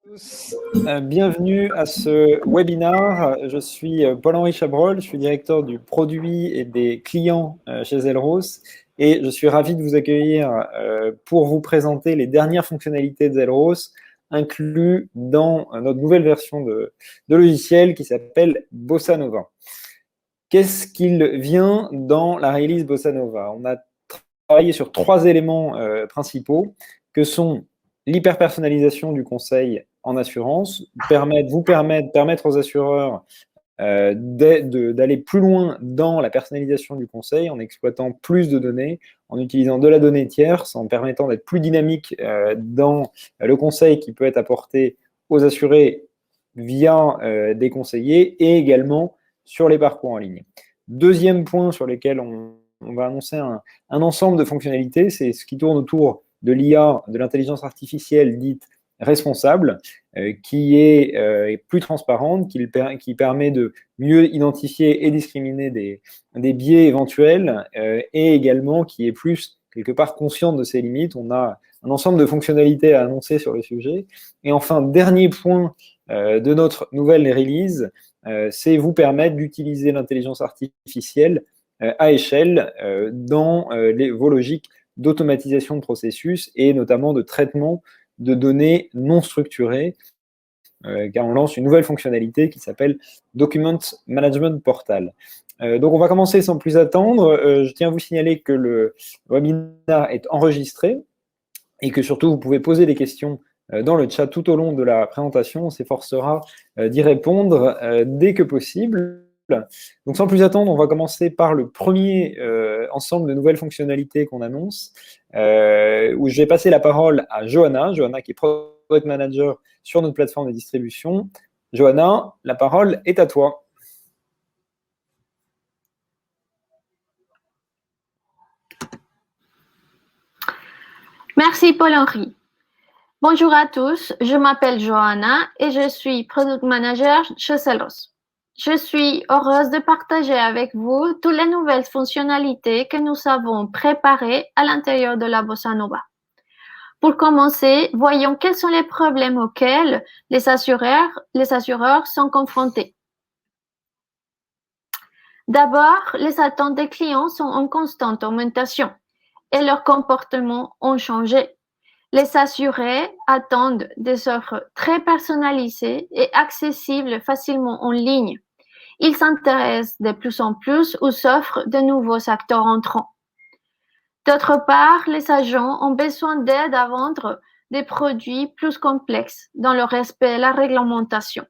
Tous. Bienvenue à ce webinaire. Je suis Paul-Henri Chabrol, je suis directeur du produit et des clients chez Zelros et je suis ravi de vous accueillir pour vous présenter les dernières fonctionnalités de Zelros incluses dans notre nouvelle version de logiciel qui s'appelle Bossa Nova. Qu'est-ce qu'il vient dans la release Bossa Nova? On a travaillé sur 3 éléments principaux que sont l'hyper-personnalisation du conseil en assurance, permettre aux assureurs d'aller plus loin dans la personnalisation du conseil en exploitant plus de données, en utilisant de la donnée tierce, en permettant d'être plus dynamique dans le conseil qui peut être apporté aux assurés via des conseillers et également sur les parcours en ligne. Deuxième point sur lequel on va annoncer un ensemble de fonctionnalités, c'est ce qui tourne autour de l'IA, de l'intelligence artificielle dite responsable, qui est plus transparente, qui permet de mieux identifier et discriminer des biais éventuels, et également qui est plus, quelque part, consciente de ses limites. On a un ensemble de fonctionnalités à annoncer sur le sujet. Et enfin, dernier point de notre nouvelle release, c'est vous permettre d'utiliser l'intelligence artificielle à échelle dans vos logiques d'automatisation de processus et notamment de traitement de données non structurées, car on lance une nouvelle fonctionnalité qui s'appelle Document Management Portal. Donc on va commencer sans plus attendre. Je tiens à vous signaler que le webinaire est enregistré et que surtout vous pouvez poser des questions dans le chat tout au long de la présentation. On s'efforcera d'y répondre dès que possible. Donc sans plus attendre, on va commencer par le premier ensemble de nouvelles fonctionnalités qu'on annonce, où je vais passer la parole à Johanna qui est Product Manager sur notre plateforme de distribution. Johanna, la parole est à toi. Merci Paul-Henri. Bonjour à tous, je m'appelle Johanna et je suis Product Manager chez Zelros. Je suis heureuse de partager avec vous toutes les nouvelles fonctionnalités que nous avons préparées à l'intérieur de la Bossa Nova. Pour commencer, voyons quels sont les problèmes auxquels les assureurs sont confrontés. D'abord, les attentes des clients sont en constante augmentation et leurs comportements ont changé. Les assurés attendent des offres très personnalisées et accessibles facilement en ligne. Ils s'intéressent de plus en plus aux offres de nouveaux acteurs entrants. D'autre part, les agents ont besoin d'aide à vendre des produits plus complexes dans le respect de la réglementation.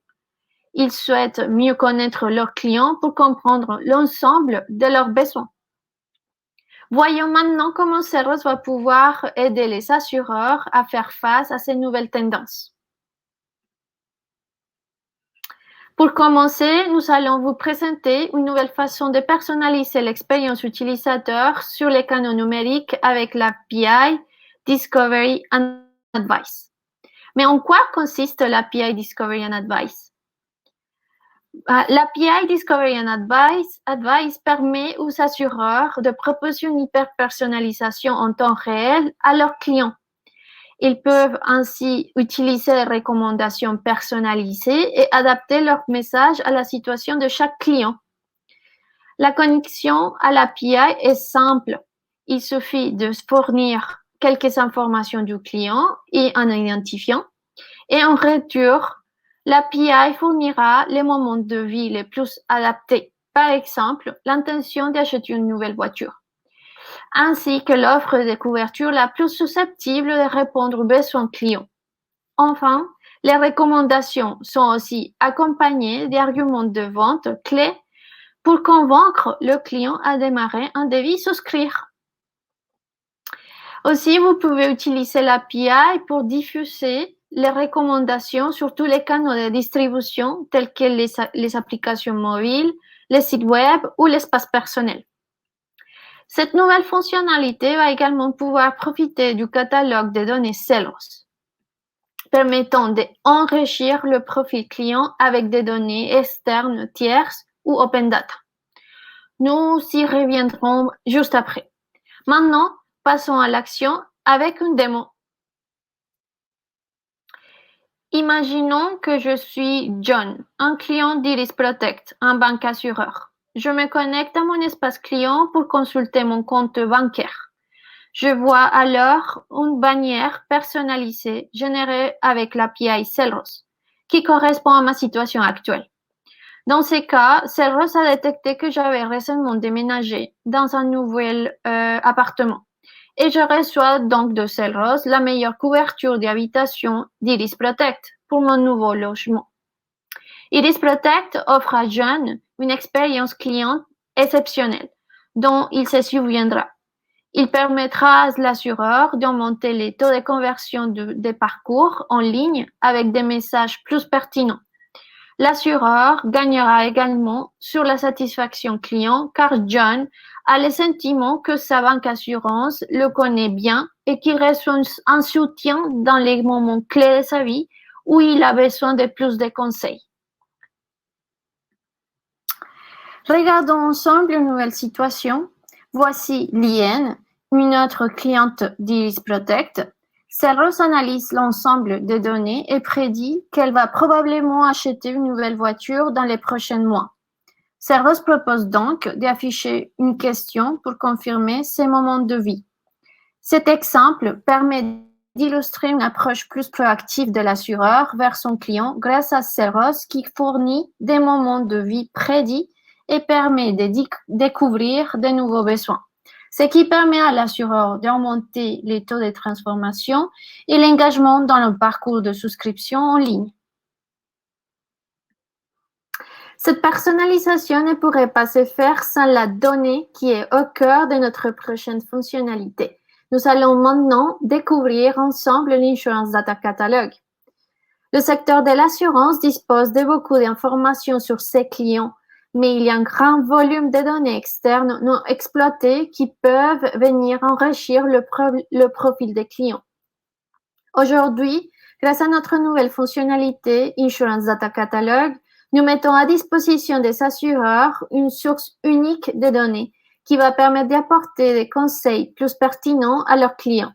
Ils souhaitent mieux connaître leurs clients pour comprendre l'ensemble de leurs besoins. Voyons maintenant comment Zelros va pouvoir aider les assureurs à faire face à ces nouvelles tendances. Pour commencer, nous allons vous présenter une nouvelle façon de personnaliser l'expérience utilisateur sur les canaux numériques avec l'API Discovery and Advice. Mais en quoi consiste l'API Discovery and Advice? L'API Discovery and Advice permet aux assureurs de proposer une hyper-personnalisation en temps réel à leurs clients. Ils peuvent ainsi utiliser les recommandations personnalisées et adapter leur message à la situation de chaque client. La connexion à l'API est simple. Il suffit de fournir quelques informations du client et un identifiant. Et en retour, l'API fournira les moments de vie les plus adaptés. Par exemple, l'intention d'acheter une nouvelle voiture, ainsi que l'offre de couverture la plus susceptible de répondre aux besoins clients. Enfin, les recommandations sont aussi accompagnées d'arguments de vente clés pour convaincre le client à démarrer un devis souscrire. Aussi, vous pouvez utiliser l'API pour diffuser les recommandations sur tous les canaux de distribution tels que les applications mobiles, les sites web ou l'espace personnel. Cette nouvelle fonctionnalité va également pouvoir profiter du catalogue de données Zelros, permettant d'enrichir le profil client avec des données externes, tierces ou open data. Nous y reviendrons juste après. Maintenant, passons à l'action avec une démo. Imaginons que je suis John, un client d'Iris Protect, un banque assureur. Je me connecte à mon espace client pour consulter mon compte bancaire. Je vois alors une bannière personnalisée générée avec l'API Selros, qui correspond à ma situation actuelle. Dans ces cas, Selros a détecté que j'avais récemment déménagé dans un nouvel appartement. Et je reçois donc de Selros la meilleure couverture d'habitation d'Iris Protect pour mon nouveau logement. Iris Protect offre à John une expérience client exceptionnelle dont il se souviendra. Il permettra à l'assureur d'augmenter les taux de conversion des parcours en ligne avec des messages plus pertinents. L'assureur gagnera également sur la satisfaction client car John a le sentiment que sa banque assurance le connaît bien et qu'il reçoit un soutien dans les moments clés de sa vie où il a besoin de plus de conseils. Regardons ensemble une nouvelle situation. Voici Liane, une autre cliente d'Iris Protect. Selros analyse l'ensemble des données et prédit qu'elle va probablement acheter une nouvelle voiture dans les prochains mois. Selros propose donc d'afficher une question pour confirmer ses moments de vie. Cet exemple permet d'illustrer une approche plus proactive de l'assureur vers son client grâce à Selros qui fournit des moments de vie prédits et permet de découvrir de nouveaux besoins, ce qui permet à l'assureur d'augmenter les taux de transformation et l'engagement dans le parcours de souscription en ligne. Cette personnalisation ne pourrait pas se faire sans la donnée qui est au cœur de notre prochaine fonctionnalité. Nous allons maintenant découvrir ensemble l'Insurance Data Catalog. Le secteur de l'assurance dispose de beaucoup d'informations sur ses clients, mais il y a un grand volume de données externes non exploitées qui peuvent venir enrichir le profil des clients. Aujourd'hui, grâce à notre nouvelle fonctionnalité Insurance Data Catalog, nous mettons à disposition des assureurs une source unique de données qui va permettre d'apporter des conseils plus pertinents à leurs clients.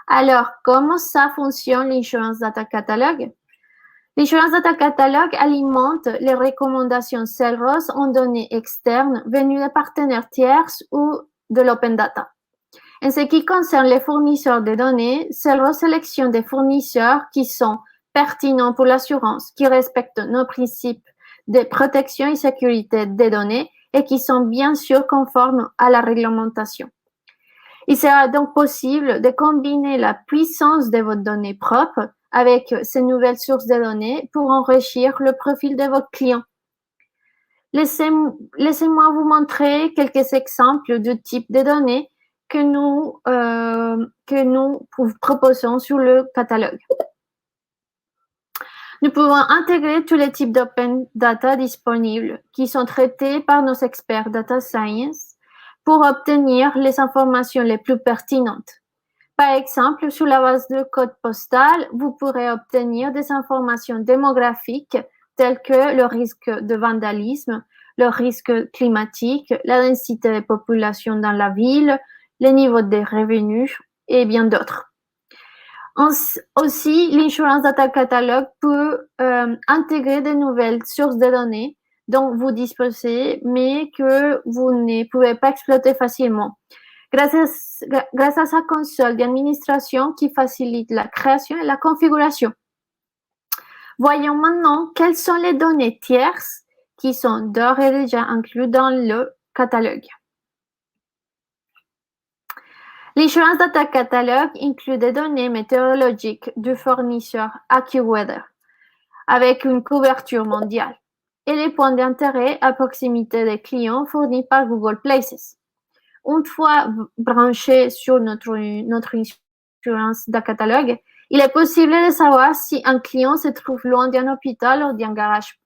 Alors, comment ça fonctionne l'Insurance Data Catalog? L'Insurance Data Catalog alimente les recommandations Selros en données externes venues de partenaires tiers ou de l'open data. En ce qui concerne les fournisseurs de données, Selros sélectionne des fournisseurs qui sont pertinents pour l'assurance, qui respectent nos principes de protection et sécurité des données et qui sont bien sûr conformes à la réglementation. Il sera donc possible de combiner la puissance de vos données propres avec ces nouvelles sources de données pour enrichir le profil de votre client. Laissez-moi vous montrer quelques exemples de types de données que nous proposons sur le catalogue. Nous pouvons intégrer tous les types d'open data disponibles qui sont traités par nos experts data science pour obtenir les informations les plus pertinentes. Par exemple, sur la base de code postal, vous pourrez obtenir des informations démographiques telles que le risque de vandalisme, le risque climatique, la densité de population dans la ville, les niveaux de revenus et bien d'autres. Aussi, l'Insurance Data Catalog peut intégrer de nouvelles sources de données dont vous disposez, mais que vous ne pouvez pas exploiter facilement. Grâce à sa console d'administration qui facilite la création et la configuration. Voyons maintenant quelles sont les données tierces qui sont d'ores et déjà incluses dans le catalogue. L'Insurance Data Catalog inclut des données météorologiques du fournisseur AccuWeather avec une couverture mondiale et les points d'intérêt à proximité des clients fournis par Google Places. Une fois branché sur notre Insurance Data Catalog, il est possible de savoir si un client se trouve loin d'un hôpital ou d'un garage.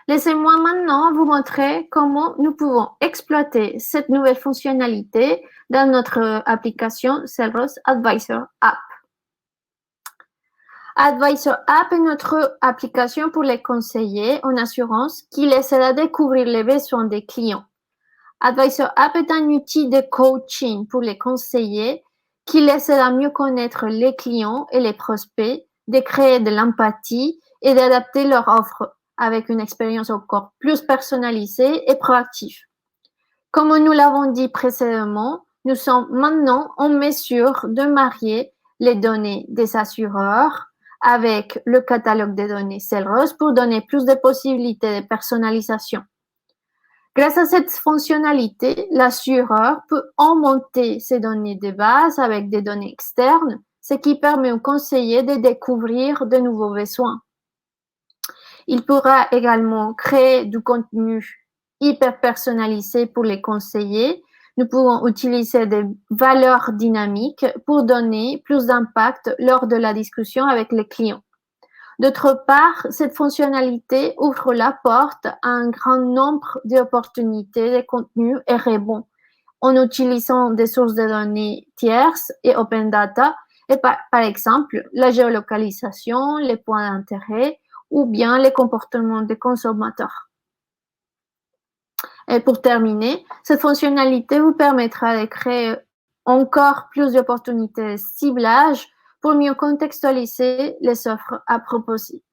Laissez-moi maintenant vous montrer comment nous pouvons exploiter cette nouvelle fonctionnalité dans notre application Selros Advisor App. Advisor App est notre application pour les conseillers en assurance qui les aide à découvrir les besoins des clients. Advisor App est un outil de coaching pour les conseillers qui les aide à mieux connaître les clients et les prospects de créer de l'empathie et d'adapter leur offre avec une expérience encore plus personnalisée et proactive. Comme nous l'avons dit précédemment, nous sommes maintenant en mesure de marier les données des assureurs avec le catalogue des données Celrose pour donner plus de possibilités de personnalisation. Grâce à cette fonctionnalité, l'assureur peut augmenter ses données de base avec des données externes, ce qui permet au conseiller de découvrir de nouveaux besoins. Il pourra également créer du contenu hyper personnalisé pour les conseillers. Nous pouvons utiliser des valeurs dynamiques pour donner plus d'impact lors de la discussion avec les clients. D'autre part, cette fonctionnalité ouvre la porte à un grand nombre d'opportunités de contenu et rebonds en utilisant des sources de données tierces et open data, et par exemple la géolocalisation, les points d'intérêt ou bien les comportements des consommateurs. Et pour terminer, cette fonctionnalité vous permettra de créer encore plus d'opportunités de ciblage pour mieux contextualiser les offres à proposer.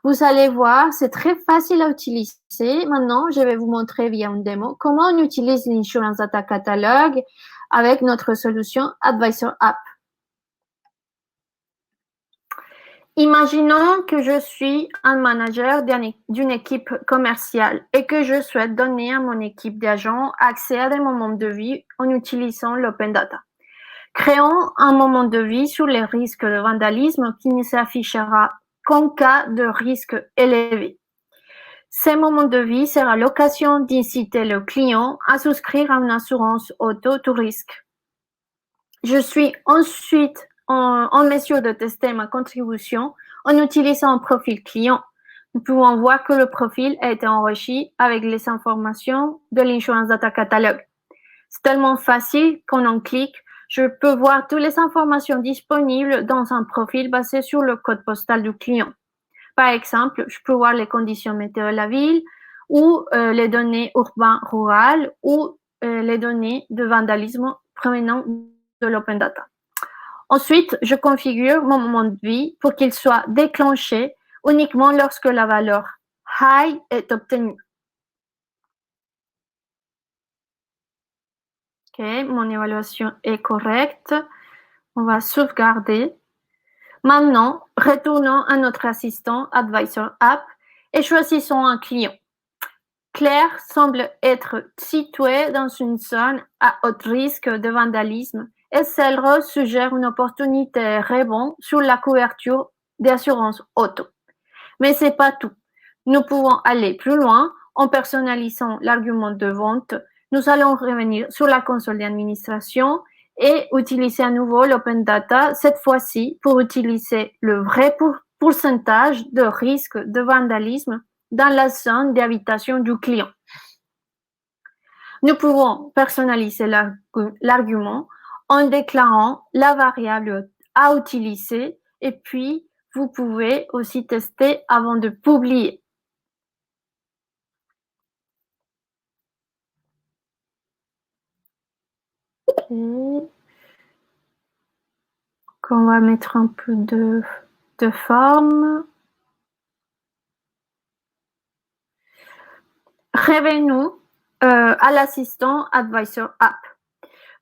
Vous allez voir, c'est très facile à utiliser. Maintenant, je vais vous montrer via une démo comment on utilise l'Insurance Data Catalog avec notre solution Advisor App. Imaginons que je suis un manager d'une équipe commerciale et que je souhaite donner à mon équipe d'agents accès à des moments de vie en utilisant l'open data. Créons un moment de vie sur les risques de vandalisme qui ne s'affichera qu'en cas de risque élevé. Ce moment de vie sera l'occasion d'inciter le client à souscrire à une assurance auto tout risque. Je suis ensuite en mesure de tester ma contribution en utilisant un profil client. Nous pouvons voir que le profil a été enrichi avec les informations de l'Insurance Data Catalog. C'est tellement facile qu'en un clic, je peux voir toutes les informations disponibles dans un profil basé sur le code postal du client. Par exemple, je peux voir les conditions météo de la ville ou les données urbaines-rurales ou les données de vandalisme provenant de l'open data. Ensuite, je configure mon moment de vie pour qu'il soit déclenché uniquement lorsque la valeur high est obtenue. Ok, mon évaluation est correcte. On va sauvegarder. Maintenant, retournons à notre assistant Advisor App et choisissons un client. Claire semble être située dans une zone à haut risque de vandalisme et Celrose suggère une opportunité rebond sur la couverture d'assurance auto. Mais c'est pas tout. Nous pouvons aller plus loin en personnalisant l'argument de vente. Nous allons revenir sur la console d'administration et utiliser à nouveau l'open data, cette fois-ci pour utiliser le vrai pourcentage de risque de vandalisme dans la zone d'habitation du client. Nous pouvons personnaliser l'argument en déclarant la variable à utiliser et puis vous pouvez aussi tester avant de publier. Okay. On va mettre un peu de forme. Revenons à l'assistant Advisor App.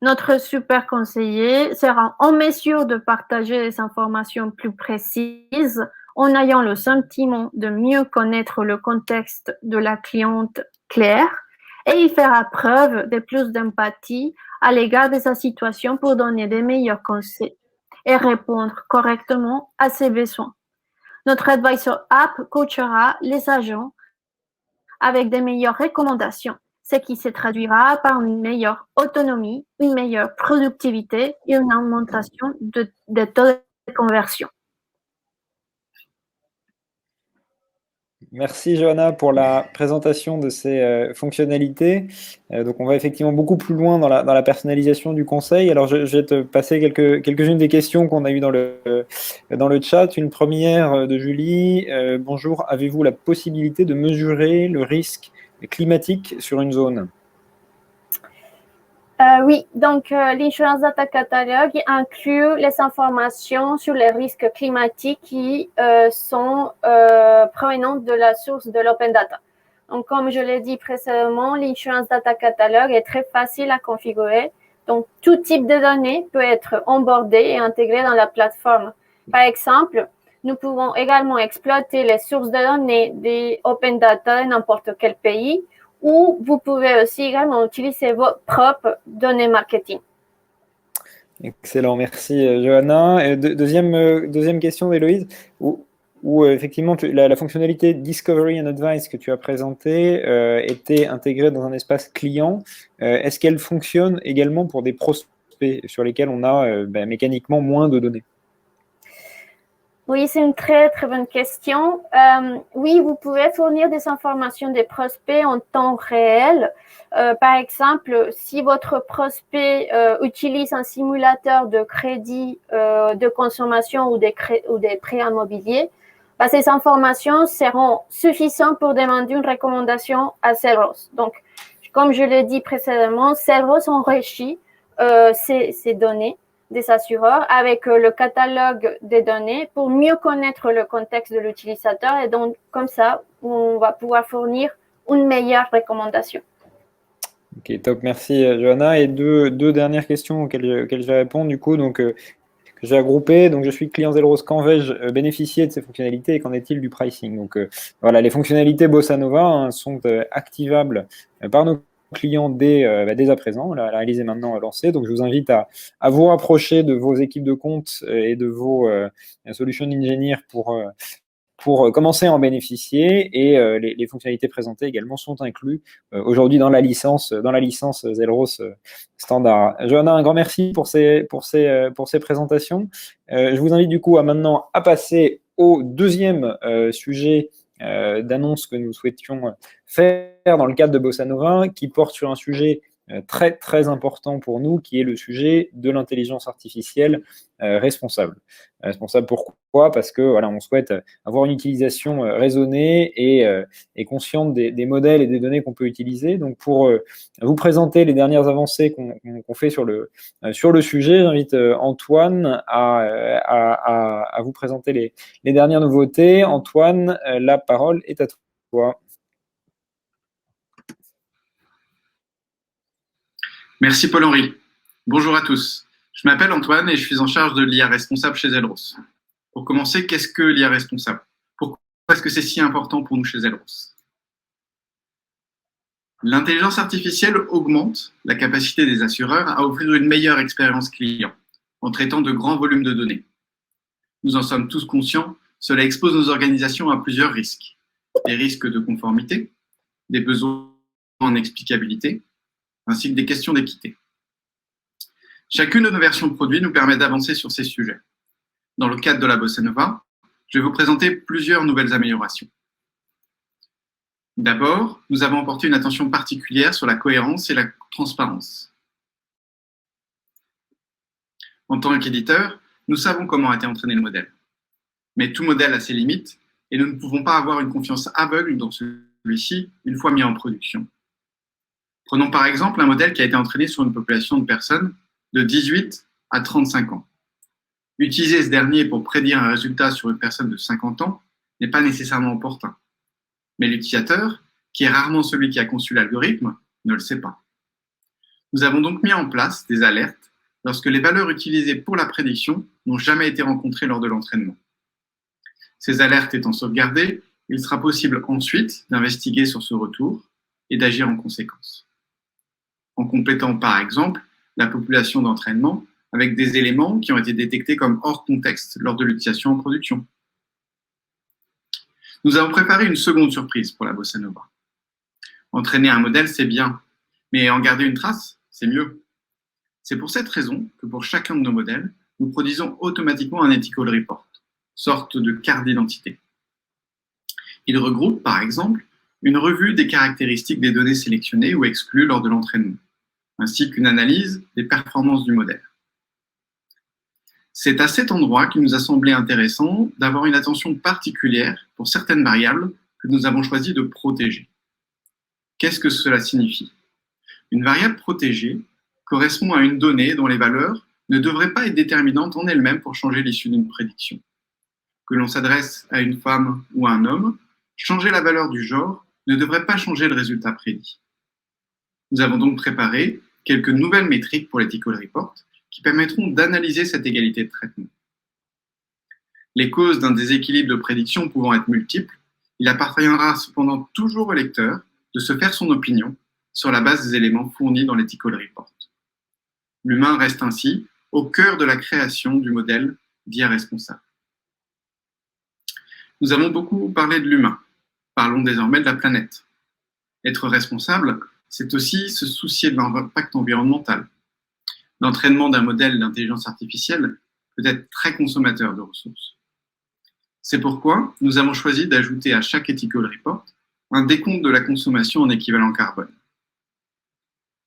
Notre super conseiller sera en mesure de partager des informations plus précises en ayant le sentiment de mieux connaître le contexte de la cliente Claire et il fera preuve de plus d'empathie à l'égard de sa situation pour donner des meilleurs conseils et répondre correctement à ses besoins. Notre Advisor App coachera les agents avec des meilleures recommandations, ce qui se traduira par une meilleure autonomie, une meilleure productivité et une augmentation des taux de conversion. Merci Johanna pour la présentation de ces fonctionnalités. Donc on va effectivement beaucoup plus loin dans la personnalisation du conseil. Alors je vais te passer quelques-unes des questions qu'on a eues dans le chat. Une première de Julie. Bonjour, avez-vous la possibilité de mesurer le risque climatique sur une zone? Oui, donc l'Insurance Data Catalog inclut les informations sur les risques climatiques qui sont provenantes de la source de l'Open Data. Donc, comme je l'ai dit précédemment, l'Insurance Data Catalog est très facile à configurer. Donc, tout type de données peut être onboardé et intégré dans la plateforme. Par exemple, nous pouvons également exploiter les sources de données des Open Data de n'importe quel pays, ou vous pouvez aussi également utiliser vos propres données marketing. Excellent, merci Johanna. Deuxième question d'Héloïse, où effectivement la fonctionnalité Discovery and Advice que tu as présentée était intégrée dans un espace client. Est-ce qu'elle fonctionne également pour des prospects sur lesquels on a mécaniquement moins de données? Oui, c'est une très, très bonne question. Oui, vous pouvez fournir des informations des prospects en temps réel. Par exemple, si votre prospect utilise un simulateur de crédit de consommation ou des prêts immobiliers, ces informations seront suffisantes pour demander une recommandation à Celros. Donc, comme je l'ai dit précédemment, Celros enrichit ces données des assureurs avec le catalogue des données pour mieux connaître le contexte de l'utilisateur, et donc comme ça, on va pouvoir fournir une meilleure recommandation. Ok, top, merci Johanna. Et deux dernières questions auxquelles je vais répondre du coup. Donc, que j'ai regroupé. Donc, je suis client Zelros. Quand vais-je bénéficier de ces fonctionnalités et qu'en est-il du pricing? Donc, voilà, les fonctionnalités Bossa Nova sont activables par nos clients dès à présent. La réaliser maintenant lancée. Donc, je vous invite à vous rapprocher de vos équipes de compte et de vos solutions engineers pour commencer à en bénéficier, et les fonctionnalités présentées également sont incluses aujourd'hui dans la licence Zelros standard. Johanna, un grand merci pour ces présentations. Je vous invite du coup maintenant à passer au deuxième sujet d'annonce que nous souhaitions faire dans le cadre de Bossa Nova, qui porte sur un sujet très très important pour nous, qui est le sujet de l'intelligence artificielle responsable. Responsable pourquoi? Parce que voilà, on souhaite avoir une utilisation raisonnée et consciente des modèles et des données qu'on peut utiliser. Donc pour vous présenter les dernières avancées qu'on fait sur le sujet, j'invite Antoine à vous présenter les dernières nouveautés. Antoine, la parole est à toi. Merci Paul-Henri. Bonjour à tous. Je m'appelle Antoine et je suis en charge de l'IA responsable chez Zelros. Pour commencer, qu'est-ce que l'IA responsable? Pourquoi est-ce que c'est si important pour nous chez Zelros? L'intelligence artificielle augmente la capacité des assureurs à offrir une meilleure expérience client en traitant de grands volumes de données. Nous en sommes tous conscients, cela expose nos organisations à plusieurs risques. Des risques de conformité, des besoins en explicabilité, ainsi que des questions d'équité. Chacune de nos versions de produits nous permet d'avancer sur ces sujets. Dans le cadre de la Bossa Nova, je vais vous présenter plusieurs nouvelles améliorations. D'abord, nous avons apporté une attention particulière sur la cohérence et la transparence. En tant qu'éditeur, nous savons comment a été entraîné le modèle. Mais tout modèle a ses limites et nous ne pouvons pas avoir une confiance aveugle dans celui-ci une fois mis en production. Prenons par exemple un modèle qui a été entraîné sur une population de personnes de 18 à 35 ans. Utiliser ce dernier pour prédire un résultat sur une personne de 50 ans n'est pas nécessairement opportun. Mais l'utilisateur, qui est rarement celui qui a conçu l'algorithme, ne le sait pas. Nous avons donc mis en place des alertes lorsque les valeurs utilisées pour la prédiction n'ont jamais été rencontrées lors de l'entraînement. Ces alertes étant sauvegardées, il sera possible ensuite d'investiguer sur ce retour et d'agir en conséquence. En complétant par exemple la population d'entraînement avec des éléments qui ont été détectés comme hors contexte lors de l'utilisation en production. Nous avons préparé une seconde surprise pour la Bossa Nova. Entraîner un modèle, c'est bien, mais en garder une trace, c'est mieux. C'est pour cette raison que pour chacun de nos modèles, nous produisons automatiquement un ethical report, sorte de carte d'identité. Il regroupe, par exemple, une revue des caractéristiques des données sélectionnées ou exclues lors de l'entraînement, ainsi qu'une analyse des performances du modèle. C'est à cet endroit qu'il nous a semblé intéressant d'avoir une attention particulière pour certaines variables que nous avons choisi de protéger. Qu'est-ce que cela signifie? Une variable protégée correspond à une donnée dont les valeurs ne devraient pas être déterminantes en elles-mêmes pour changer l'issue d'une prédiction. Que l'on s'adresse à une femme ou à un homme, changer la valeur du genre ne devrait pas changer le résultat prédit. Nous avons donc préparé quelques nouvelles métriques pour l'Ethical Report qui permettront d'analyser cette égalité de traitement. Les causes d'un déséquilibre de prédiction pouvant être multiples, il appartiendra cependant toujours au lecteur de se faire son opinion sur la base des éléments fournis dans l'Ethical Report. L'humain reste ainsi au cœur de la création du modèle d'IA responsable. Nous avons beaucoup parlé de l'humain. Parlons désormais de la planète. Être responsable, c'est aussi se soucier de l'impact environnemental. L'entraînement d'un modèle d'intelligence artificielle peut être très consommateur de ressources. C'est pourquoi nous avons choisi d'ajouter à chaque Ethical Report un décompte de la consommation en équivalent carbone.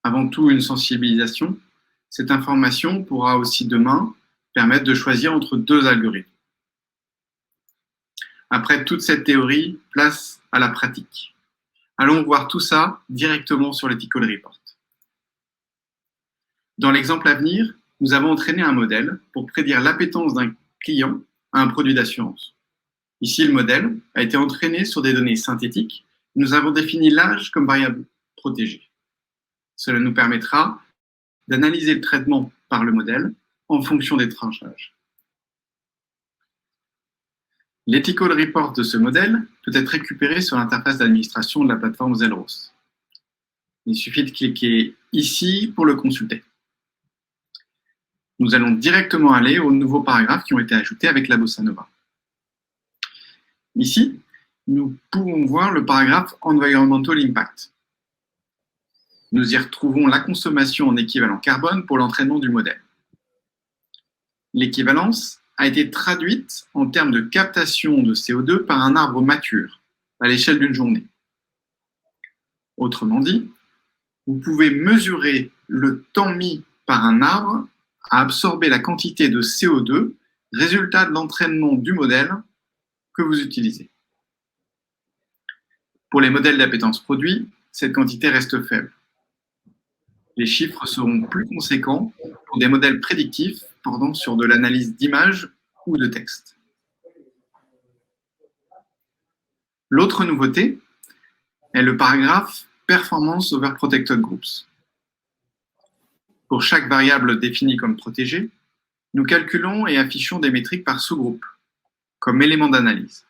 Avant tout une sensibilisation, cette information pourra aussi demain permettre de choisir entre deux algorithmes. Après toute cette théorie, place à la pratique. Allons voir tout ça directement sur l'Ethical Report. Dans l'exemple à venir, nous avons entraîné un modèle pour prédire l'appétence d'un client à un produit d'assurance. Ici, le modèle a été entraîné sur des données synthétiques. Nous avons défini l'âge comme variable protégée. Cela nous permettra d'analyser le traitement par le modèle en fonction des tranches d'âge. L'Ethical Report de ce modèle peut être récupéré sur l'interface d'administration de la plateforme Zelros. Il suffit de cliquer ici pour le consulter. Nous allons directement aller aux nouveaux paragraphes qui ont été ajoutés avec la Bossa Nova. Ici, nous pouvons voir le paragraphe Environmental Impact. Nous y retrouvons la consommation en équivalent carbone pour l'entraînement du modèle. L'équivalence a été traduite en termes de captation de CO2 par un arbre mature à l'échelle d'une journée. Autrement dit, vous pouvez mesurer le temps mis par un arbre à absorber la quantité de CO2 résultat de l'entraînement du modèle que vous utilisez. Pour les modèles d'appétence produit, cette quantité reste faible. Les chiffres seront plus conséquents pour des modèles prédictifs portant sur de l'analyse d'images ou de texte. L'autre nouveauté est le paragraphe Performance over Protected Groups. Pour chaque variable définie comme protégée, nous calculons et affichons des métriques par sous-groupe, comme élément d'analyse.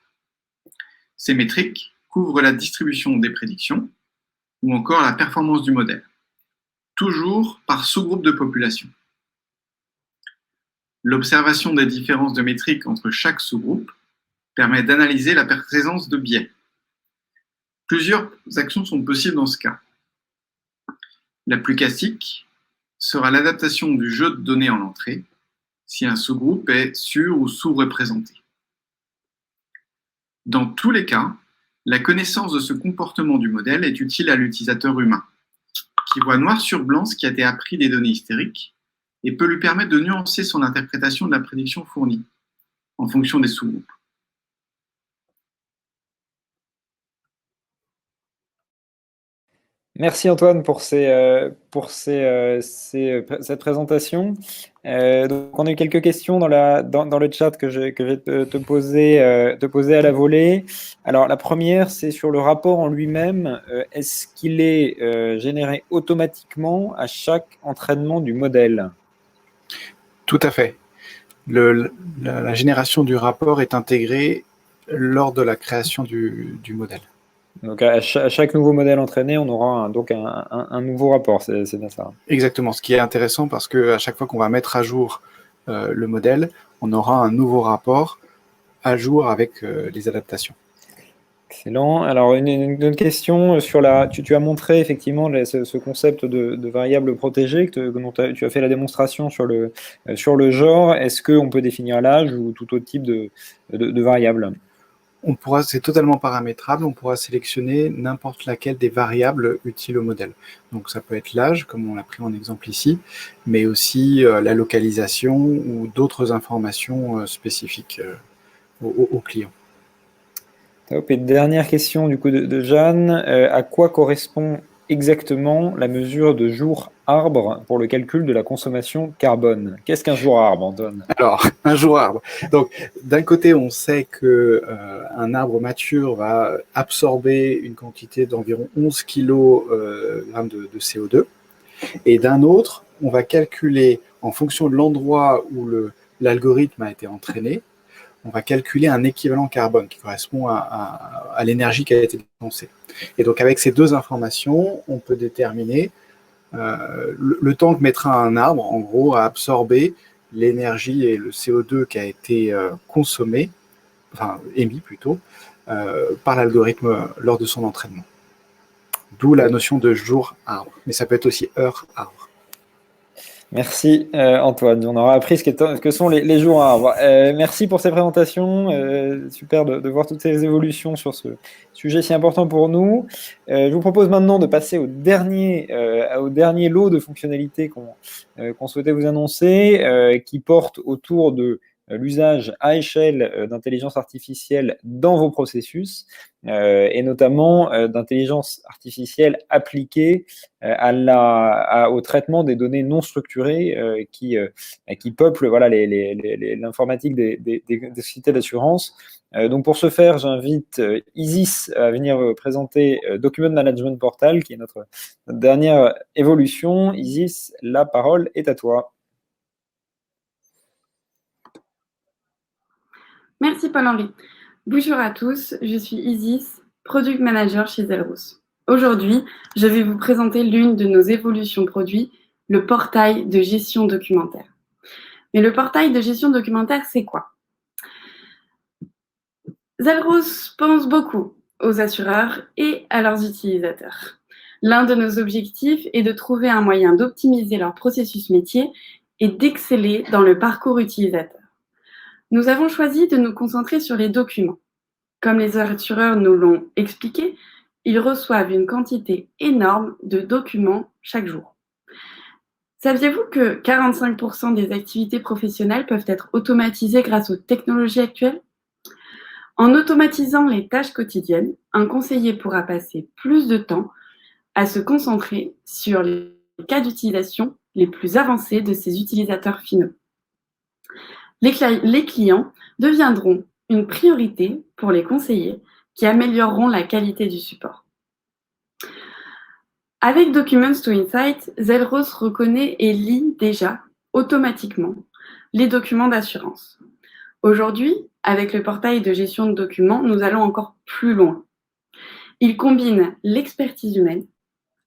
Ces métriques couvrent la distribution des prédictions ou encore la performance du modèle, toujours par sous-groupe de population. L'observation des différences de métriques entre chaque sous-groupe permet d'analyser la présence de biais. Plusieurs actions sont possibles dans ce cas. La plus classique sera l'adaptation du jeu de données en entrée si un sous-groupe est sur- ou sous-représenté. Dans tous les cas, la connaissance de ce comportement du modèle est utile à l'utilisateur humain, qui voit noir sur blanc ce qui a été appris des données hystériques et peut lui permettre de nuancer son interprétation de la prédiction fournie en fonction des sous-groupes. Merci Antoine pour cette présentation. Donc on a eu quelques questions dans le chat que je vais te poser à la volée. Alors la première, c'est sur le rapport en lui-même. Est-ce qu'il est généré automatiquement à chaque entraînement du modèle? Tout à fait. La génération du rapport est intégrée lors de la création du modèle. Donc à chaque nouveau modèle entraîné, on aura un nouveau rapport, c'est bien ça. Exactement, ce qui est intéressant parce qu'à chaque fois qu'on va mettre à jour le modèle, on aura un nouveau rapport à jour avec les adaptations. Excellent. Alors une autre question sur tu as montré effectivement ce concept de variable protégée dont tu as fait la démonstration sur le genre. Est-ce qu'on peut définir l'âge ou tout autre type de variable? C'est totalement paramétrable, on pourra sélectionner n'importe laquelle des variables utiles au modèle. Donc ça peut être l'âge, comme on l'a pris en exemple ici, mais aussi la localisation ou d'autres informations spécifiques au client. Et dernière question du coup de Jeanne, à quoi correspond exactement la mesure de jour arbre pour le calcul de la consommation carbone? Qu'est-ce qu'un jour arbre, Antoine? Alors, un jour arbre. Donc, d'un côté, on sait que un arbre mature va absorber une quantité d'environ 11 kg de CO2. Et d'un autre, on va calculer, en fonction de l'endroit où l'algorithme a été entraîné, on va calculer un équivalent carbone qui correspond à l'énergie qui a été dépensée. Et donc, avec ces deux informations, on peut déterminer le temps que mettra un arbre, en gros, à absorber l'énergie et le CO2 qui a été consommé, enfin émis plutôt, par l'algorithme lors de son entraînement. D'où la notion de jour arbre, mais ça peut être aussi heure arbre. Merci Antoine, on aura appris ce que sont les jours arbres. Merci pour ces présentations, super de voir toutes ces évolutions sur ce sujet si important pour nous. Je vous propose maintenant de passer au dernier lot de fonctionnalités qu'on souhaitait vous annoncer, qui porte autour de l'usage à échelle d'intelligence artificielle dans vos processus, et notamment d'intelligence artificielle appliquée au traitement des données non structurées qui peuplent l'informatique des sociétés d'assurance. Donc pour ce faire, j'invite Isis à venir présenter Document Management Portal, qui est notre dernière évolution. Isis, la parole est à toi. Merci Paul-Henri. Bonjour à tous, je suis Isis, Product Manager chez Zelros. Aujourd'hui, je vais vous présenter l'une de nos évolutions produits, le portail de gestion documentaire. Mais le portail de gestion documentaire, c'est quoi? Zelros pense beaucoup aux assureurs et à leurs utilisateurs. L'un de nos objectifs est de trouver un moyen d'optimiser leur processus métier et d'exceller dans le parcours utilisateur. Nous avons choisi de nous concentrer sur les documents. Comme les assureurs nous l'ont expliqué, ils reçoivent une quantité énorme de documents chaque jour. Saviez-vous que 45% des activités professionnelles peuvent être automatisées grâce aux technologies actuelles? En automatisant les tâches quotidiennes, un conseiller pourra passer plus de temps à se concentrer sur les cas d'utilisation les plus avancés de ses utilisateurs finaux. Les clients deviendront une priorité pour les conseillers qui amélioreront la qualité du support. Avec Documents to Insight, Zelros reconnaît et lit déjà automatiquement les documents d'assurance. Aujourd'hui, avec le portail de gestion de documents, nous allons encore plus loin. Il combine l'expertise humaine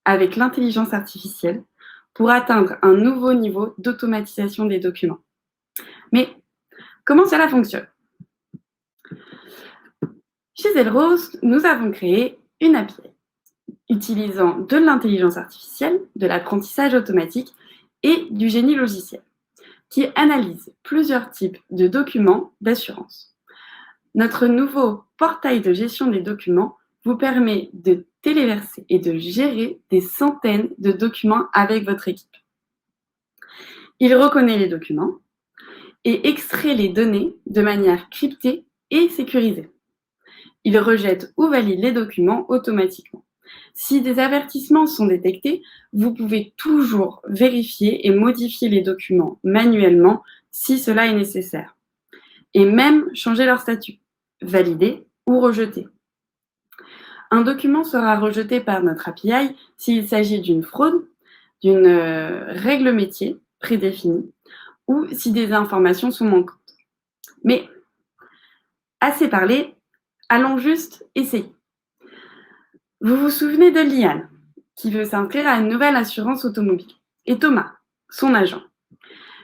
avec l'intelligence artificielle pour atteindre un nouveau niveau d'automatisation des documents. Mais comment cela fonctionne? Chez Zelros, nous avons créé une API utilisant de l'intelligence artificielle, de l'apprentissage automatique et du génie logiciel qui analyse plusieurs types de documents d'assurance. Notre nouveau portail de gestion des documents vous permet de téléverser et de gérer des centaines de documents avec votre équipe. Il reconnaît les documents et extrait les données de manière cryptée et sécurisée. Il rejette ou valide les documents automatiquement. Si des avertissements sont détectés, vous pouvez toujours vérifier et modifier les documents manuellement si cela est nécessaire. Et même changer leur statut, valider ou rejeter. Un document sera rejeté par notre API s'il s'agit d'une fraude, d'une règle métier prédéfinie ou si des informations sont manquantes. Mais, assez parlé, allons juste essayer. Vous vous souvenez de Liane, qui veut s'inscrire à une nouvelle assurance automobile, et Thomas, son agent.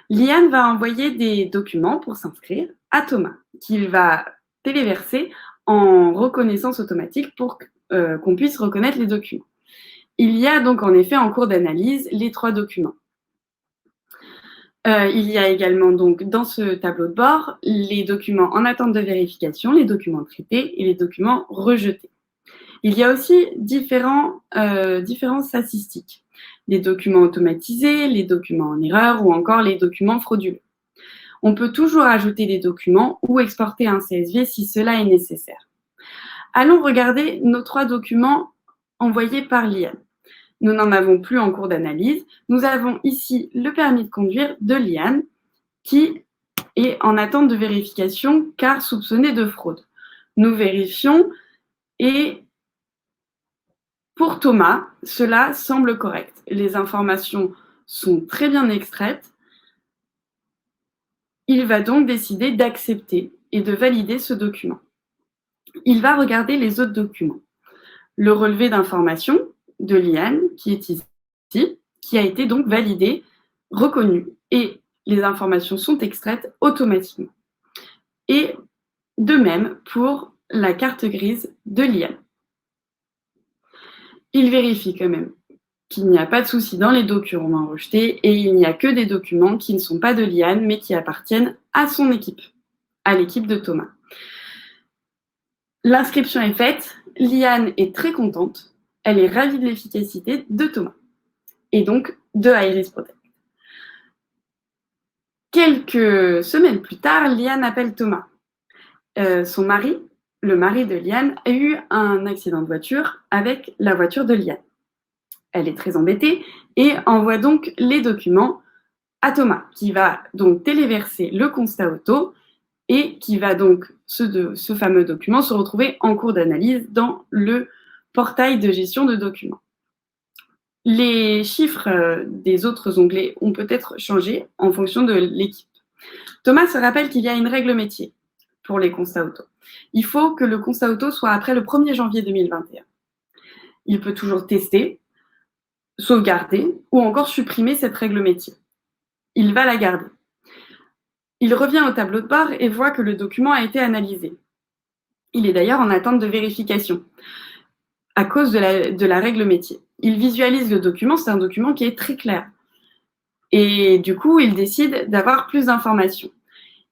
Liane va envoyer des documents pour s'inscrire à Thomas, qu'il va téléverser en reconnaissance automatique pour qu'on puisse reconnaître les documents. Il y a donc en effet en cours d'analyse les 3 documents. Il y a également donc dans ce tableau de bord les documents en attente de vérification, les documents traités et les documents rejetés. Il y a aussi différentes statistiques, les documents automatisés, les documents en erreur ou encore les documents frauduleux. On peut toujours ajouter des documents ou exporter un CSV si cela est nécessaire. Allons regarder nos 3 documents envoyés par Liane. nous n'en avons plus en cours d'analyse. Nous avons ici le permis de conduire de Liane qui est en attente de vérification car soupçonné de fraude. Nous vérifions et pour Thomas, cela semble correct. Les informations sont très bien extraites. Il va donc décider d'accepter et de valider ce document. Il va regarder les autres documents. Le relevé d'information de Liane, qui est ici, qui a été donc validé, reconnu, et les informations sont extraites automatiquement. Et de même pour la carte grise de Liane. Il vérifie quand même qu'il n'y a pas de souci dans les documents rejetés et il n'y a que des documents qui ne sont pas de Liane mais qui appartiennent à son équipe, à l'équipe de Thomas. L'inscription est faite, Liane est très contente, elle est ravie de l'efficacité de Thomas et donc de Iris Protect. Quelques semaines plus tard, Liane appelle Thomas. Son mari, le mari de Liane, a eu un accident de voiture avec la voiture de Liane. Elle est très embêtée et envoie donc les documents à Thomas, qui va donc téléverser le constat auto et qui va donc, ce fameux document, se retrouver en cours d'analyse dans le portail de gestion de documents. Les chiffres des autres onglets ont peut-être changé en fonction de l'équipe. Thomas se rappelle qu'il y a une règle métier pour les constats auto. Il faut que le constat auto soit après le 1er janvier 2021. Il peut toujours tester, sauvegarder ou encore supprimer cette règle métier. Il va la garder. Il revient au tableau de bord et voit que le document a été analysé. Il est d'ailleurs en attente de vérification à cause de la règle métier. Il visualise le document, c'est un document qui est très clair. Et du coup, il décide d'avoir plus d'informations.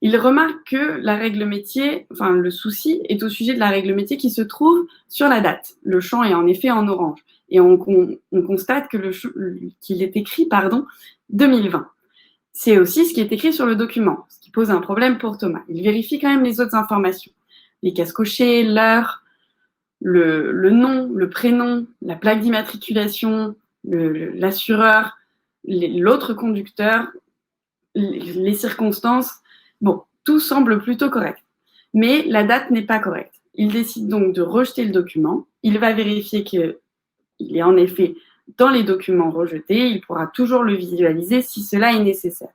Il remarque que la règle métier, enfin le souci est au sujet de la règle métier qui se trouve sur la date. Le champ est en effet en orange. Et on constate que qu'il est écrit 2020. C'est aussi ce qui est écrit sur le document, ce qui pose un problème pour Thomas. Il vérifie quand même les autres informations. Les cases cochées, l'heure, le nom, le prénom, la plaque d'immatriculation, l'assureur, l'autre conducteur, les circonstances. Bon, tout semble plutôt correct. Mais la date n'est pas correcte. Il décide donc de rejeter le document. Il va vérifier qu'il est en effet dans les documents rejetés. Il pourra toujours le visualiser si cela est nécessaire.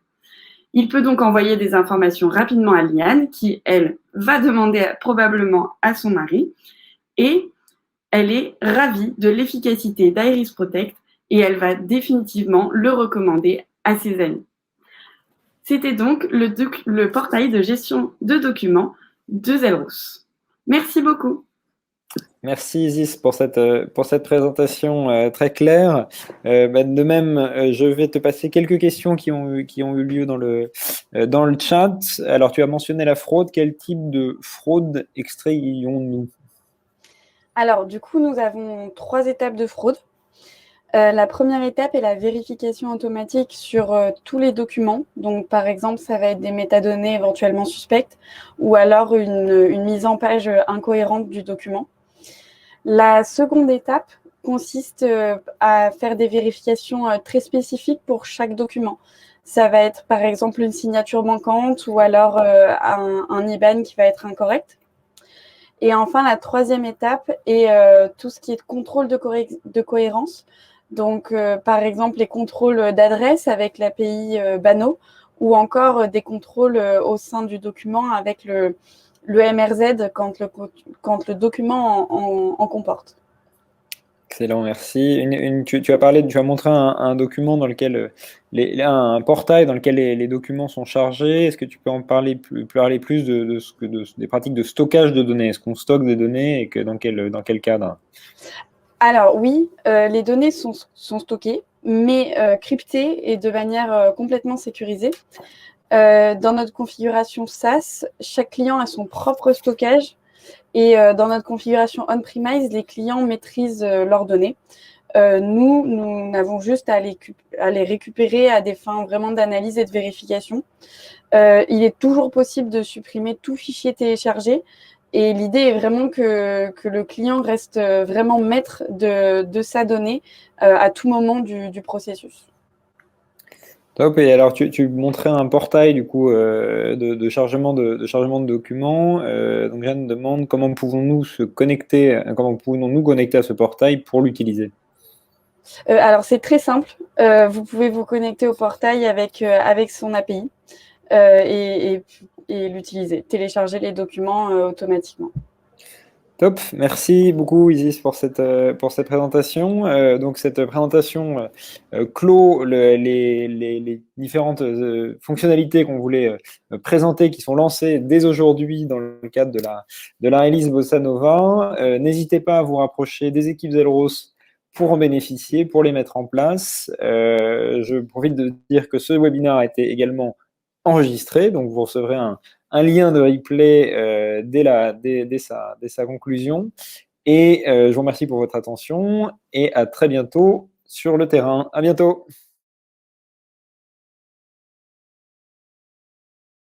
Il peut donc envoyer des informations rapidement à Liane, qui, elle, va demander probablement à son mari. Et elle est ravie de l'efficacité d'Iris Protect et elle va définitivement le recommander à ses amis. C'était donc le portail de gestion de documents de Zelros. Merci beaucoup. Merci Isis pour cette présentation très claire. De même, je vais te passer quelques questions qui ont eu lieu dans le chat. Alors, tu as mentionné la fraude. Quel type de fraude extrayons-nous? Alors, du coup, nous avons 3 étapes de fraude. La première étape est la vérification automatique sur tous les documents. Donc, par exemple, ça va être des métadonnées éventuellement suspectes ou alors une mise en page incohérente du document. La seconde étape consiste à faire des vérifications très spécifiques pour chaque document. Ça va être, par exemple, une signature manquante ou alors un IBAN qui va être incorrect. Et enfin, la troisième étape est tout ce qui est contrôle de cohérence. Donc, par exemple, les contrôles d'adresse avec l'API Bano ou encore des contrôles au sein du document avec le MRZ quand le document en comporte. Excellent, merci. Tu as montré un document dans lequel un portail dans lequel les documents sont chargés. Est-ce que tu peux en parler plus des pratiques de stockage de données? Est-ce qu'on stocke des données et dans quel cadre? Alors oui, les données sont stockées, mais cryptées et de manière complètement sécurisée. Dans notre configuration SaaS, chaque client a son propre stockage et dans notre configuration on-premise, les clients maîtrisent leurs données. Nous n'avons juste à les récupérer à des fins vraiment d'analyse et de vérification. Il est toujours possible de supprimer tout fichier téléchargé, Et l'idée est vraiment que le client reste vraiment maître de sa donnée à tout moment du processus. Top. Et alors, tu montrais un portail du coup de chargement de documents. Donc, Jeanne demande comment pouvons-nous nous connecter à ce portail pour l'utiliser? Alors, c'est très simple. Vous pouvez vous connecter au portail avec son API et l'utiliser, télécharger les documents automatiquement. Top, merci beaucoup Isis pour cette présentation. Donc cette présentation clôt les différentes fonctionnalités qu'on voulait présenter, qui sont lancées dès aujourd'hui dans le cadre de la release Bossa Nova. N'hésitez pas à vous rapprocher des équipes Zelros pour en bénéficier, pour les mettre en place. Je profite de dire que ce webinaire a été également enregistré, donc vous recevrez un lien de replay dès sa conclusion. Et je vous remercie pour votre attention et à très bientôt sur le terrain. À bientôt.